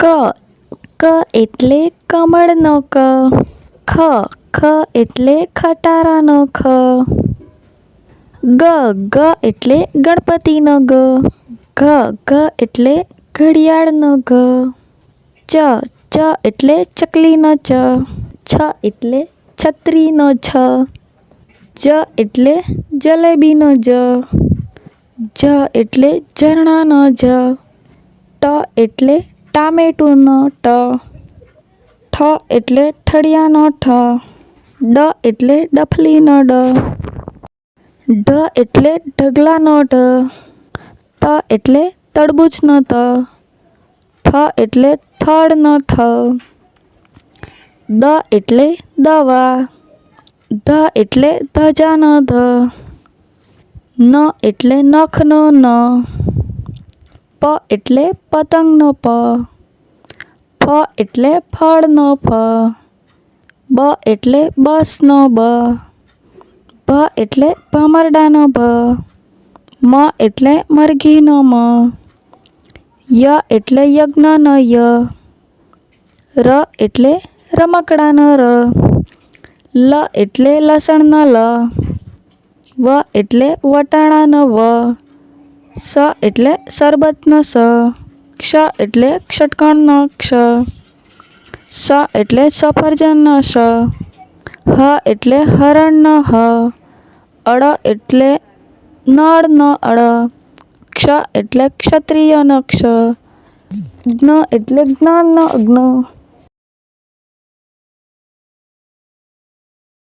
ક ક એટલે કમળનો ક. ખ ખ એટલે ખટારાનો ખ. ગ ગ એટલે ગણપતિનો ગ. ઘ ઘ એટલે ઘડિયાળનો ઘ. ચ ચ એટલે ચકલીનો ચ. છ એટલે છત્રીનો છ. જ એટલે જલેબીનો જ. જ એટલે ઝરણાનો જ. ટ એટલે ટામેટુનો ટ. ઠ એટલે ઠળિયાનો ઠ. ડ એટલે ડફલીનો ડ. ઢ એટલે ઢગલાનો ઢ. ત એટલે તરબૂચનો ત. થ એટલે થડનો થ. દ એટલે દવા. ધ એટલે ધજાનો ધ. ન એટલે નખનો ન. પ એટલે પતંગનો પ. ફ એટલે ફળનો ફ. બ એટલે બસનો બ. ભ એટલે ભમરડાનો ભ. મ એટલે મરઘીનો મ. ય એટલે યજ્ઞનો ય. ર એટલે રમકડાનો ર. લ એટલે લસણનો લ. વ એટલે વટાણાનો વ. સ એટલે સરબતનો સ. ક્ષ એટલે ષટ્કોણનો ક્ષ. સ એટલે સફરજનનો સ. હ એટલે હરણનો હ. અળ એટલે નળનો અળ. ક્ષ એટલે ક્ષત્રિયનો ક્ષ. જ્ઞ એટલે જ્ઞાનનો જ્ઞ.